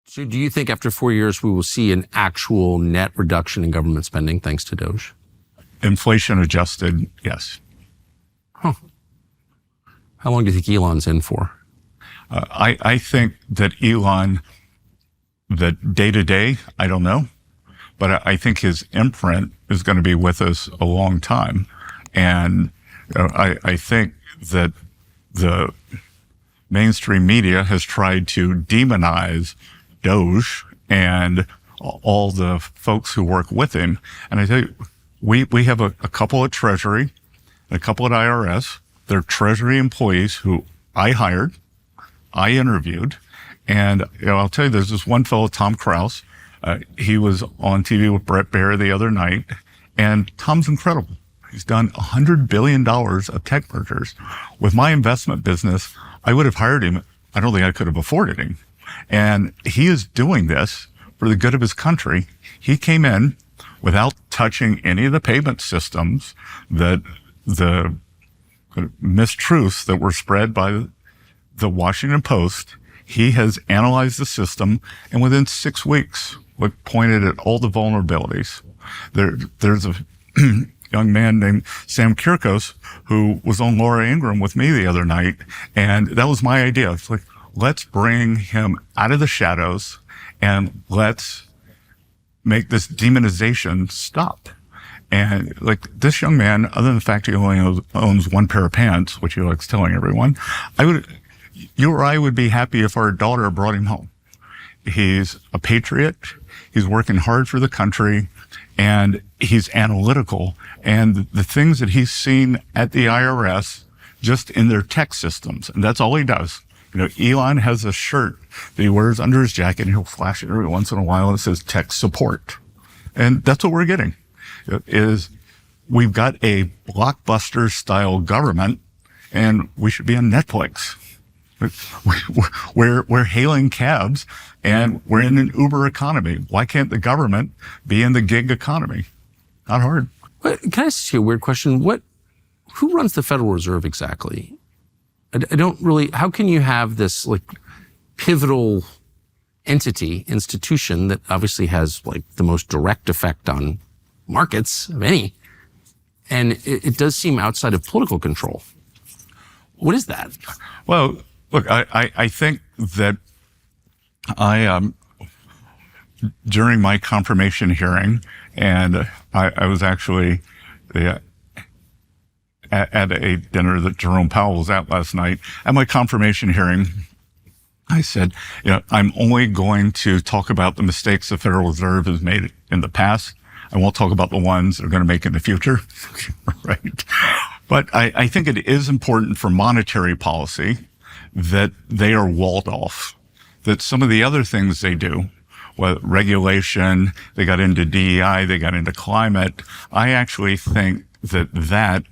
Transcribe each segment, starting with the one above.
So do you think after 4 years we will see an actual net reduction in government spending thanks to DOGE? Inflation adjusted, yes. Huh. How long do you think Elon's in for? I think that Elon, that day to day, I don't know, but I think his imprint is going to be with us a long time. And I think that the mainstream media has tried to demonize DOGE and all the folks who work with him. And I tell you, we have a couple at Treasury, a couple at IRS. They're Treasury employees who I hired, I interviewed. And I'll tell you, there's this one fellow, Tom Krause. He was on TV with Brett Baer the other night. And Tom's incredible. He's done $100 billion of tech mergers. With my investment business, I would have hired him. I don't think I could have afforded him. And he is doing this for the good of his country. He came in without touching any of the payment systems, that the mistruths that were spread by the Washington Post. He has analyzed the system, and within 6 weeks, pointed at all the vulnerabilities. There's a young man named Sam Kirkos who was on Laura Ingraham with me the other night, and that was my idea. It's like, let's bring him out of the shadows and let's make this demonization stop. And like this young man, other than the fact he only owns one pair of pants, which he likes telling everyone, you or I would be happy if our daughter brought him home. He's a patriot. He's working hard for the country, and he's analytical. And the things that he's seen at the IRS, just in their tech systems, and that's all he does. Elon has a shirt that he wears under his jacket, and he'll flash it every once in a while, and it says tech support. And that's what we're getting, is we've got a blockbuster style government, and we should be on Netflix. We're hailing cabs, and we're in an Uber economy. Why can't the government be in the gig economy? Not hard. Can I ask you a weird question? Who runs the Federal Reserve exactly? I don't really, how can you have this like pivotal institution that obviously has like the most direct effect on markets of any, and it does seem outside of political control. What is that? Well, look, I think that during my confirmation hearing, and I was actually at a dinner that Jerome Powell was at last night. At my confirmation hearing, I said, I'm only going to talk about the mistakes the Federal Reserve has made in the past. I won't talk about the ones they're going to make in the future. Right. But I think it is important for monetary policy that they are walled off, that some of the other things they do, regulation, they got into DEI, they got into climate. I actually think that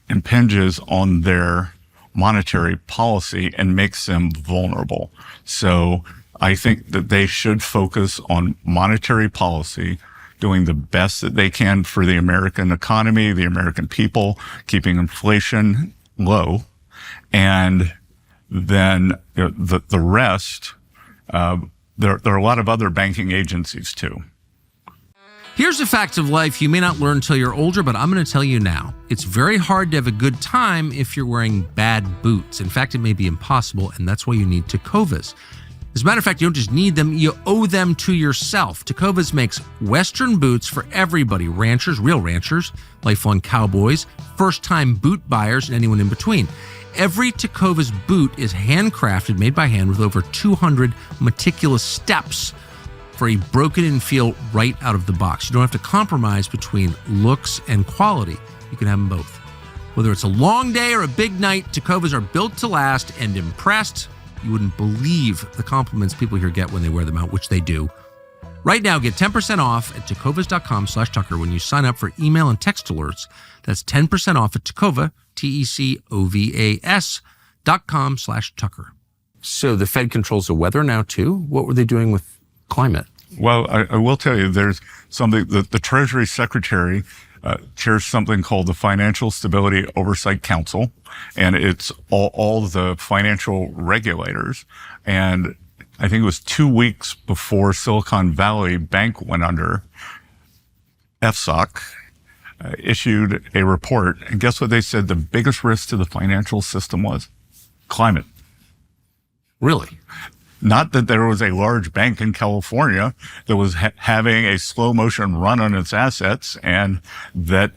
impinges on their monetary policy and makes them vulnerable. So I think that they should focus on monetary policy, doing the best that they can for the American economy, the American people, keeping inflation low. And then the rest, there are a lot of other banking agencies too. Here's the facts of life you may not learn until you're older, but I'm going to tell you now. It's very hard to have a good time if you're wearing bad boots. In fact, it may be impossible, and that's why you need Tecovas. As a matter of fact, you don't just need them, you owe them to yourself. Tecovas makes Western boots for everybody, ranchers, real ranchers, lifelong cowboys, first-time boot buyers, and anyone in between. Every Tecovas boot is handcrafted, made by hand, with over 200 meticulous steps for a broken-in feel right out of the box. You don't have to compromise between looks and quality. You can have them both. Whether it's a long day or a big night, Tecovas are built to last and impressed. You wouldn't believe the compliments people here get when they wear them out, which they do. Right now, get 10% off at tecovas.com/Tucker when you sign up for email and text alerts. That's 10% off at Tecova, TECOVAS.com/Tucker. So the Fed controls the weather now too? What were they doing with climate? Well, I will tell you, there's something that the Treasury Secretary chairs something called the Financial Stability Oversight Council, and it's all the financial regulators. And I think it was 2 weeks before Silicon Valley Bank went under, FSOC issued a report. And guess what they said the biggest risk to the financial system was? Climate. Really? Not that there was a large bank in California that was having a slow motion run on its assets and that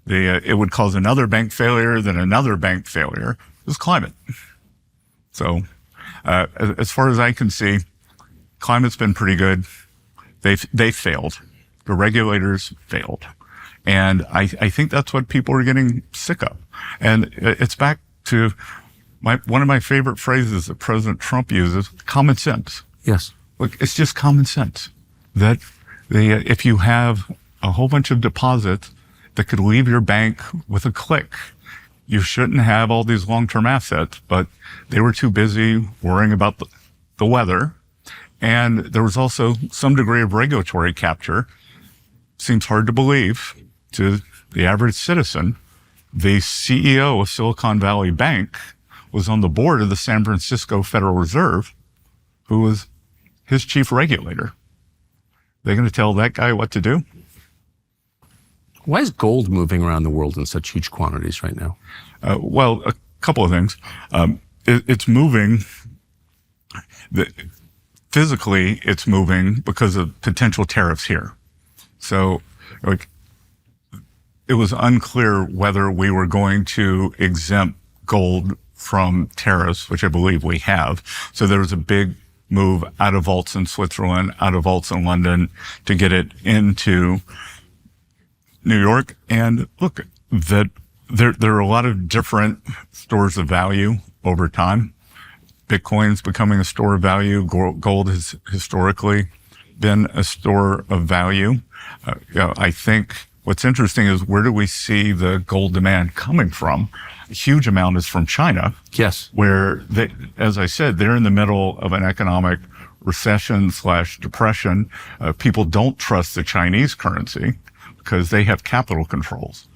it would cause another bank failure, then another bank failure. It was climate. So, as far as I can see, climate's been pretty good. They failed. The regulators failed. And I think that's what people are getting sick of. And it's back to one of my favorite phrases that President Trump uses, common sense. Yes. Look, it's just common sense that if you have a whole bunch of deposits that could leave your bank with a click, you shouldn't have all these long-term assets, but they were too busy worrying about the weather. And there was also some degree of regulatory capture. Seems hard to believe to the average citizen. The CEO of Silicon Valley Bank was on the board of the San Francisco Federal Reserve, who was his chief regulator. They're going to tell that guy what to do? Why is gold moving around the world in such huge quantities right now? Well, a couple of things. It's moving. Physically, it's moving because of potential tariffs here. So, it was unclear whether we were going to exempt gold from tariffs, which I believe we have. So there was a big move out of vaults in Switzerland, out of vaults in London to get it into New York. And look, that there are a lot of different stores of value over time. Bitcoin's becoming a store of value. Gold has historically been a store of value. I think what's interesting is where do we see the gold demand coming from? A huge amount is from China. Yes. Where they, as I said, they're in the middle of an economic recession/depression. People don't trust the Chinese currency because they have capital controls.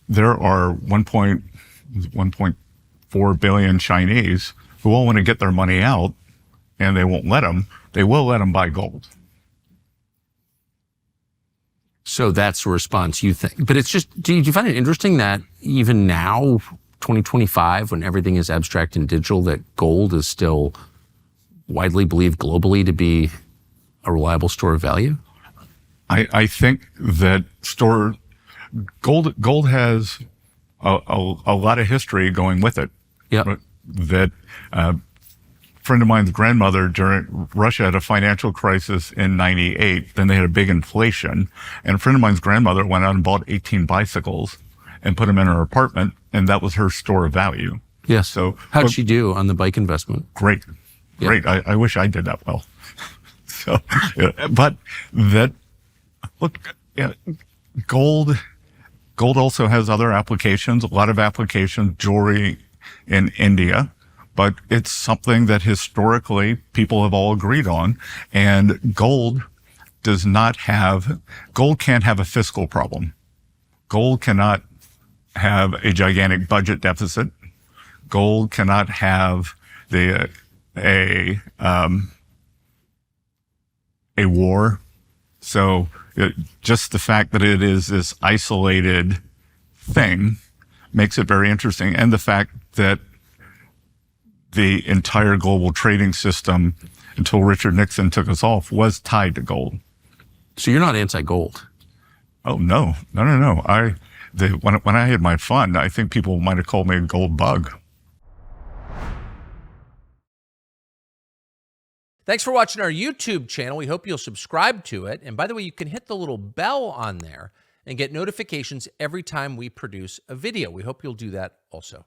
There are 1.4 billion Chinese who all want to get their money out, and they won't let them. They will let them buy gold. So that's a response, you think. But it's just, do you find it interesting that even now, 2025, when everything is abstract and digital, that gold is still widely believed globally to be a reliable store of value? I think that gold has a lot of history going with it. Yeah. That friend of mine's grandmother during Russia had a financial crisis in 98. Then they had a big inflation. And a friend of mine's grandmother went out and bought 18 bicycles and put them in her apartment. And that was her store of value. Yes. So how'd she do on the bike investment? Great. Yeah. Great. I wish I did that well. So, but that, look, gold also has other applications, a lot of applications, jewelry in India. But it's something that historically people have all agreed on. And gold can't have a fiscal problem. Gold cannot have a gigantic budget deficit. Gold cannot have a war. So just the fact that it is this isolated thing makes it very interesting. And the fact that the entire global trading system until Richard Nixon took us off was tied to gold. So you're not anti-gold? Oh, no. When I had my fund, I think people might have called me a gold bug. Thanks for watching our YouTube channel. We hope you'll subscribe to it. And by the way, you can hit the little bell on there and get notifications every time we produce a video. We hope you'll do that also.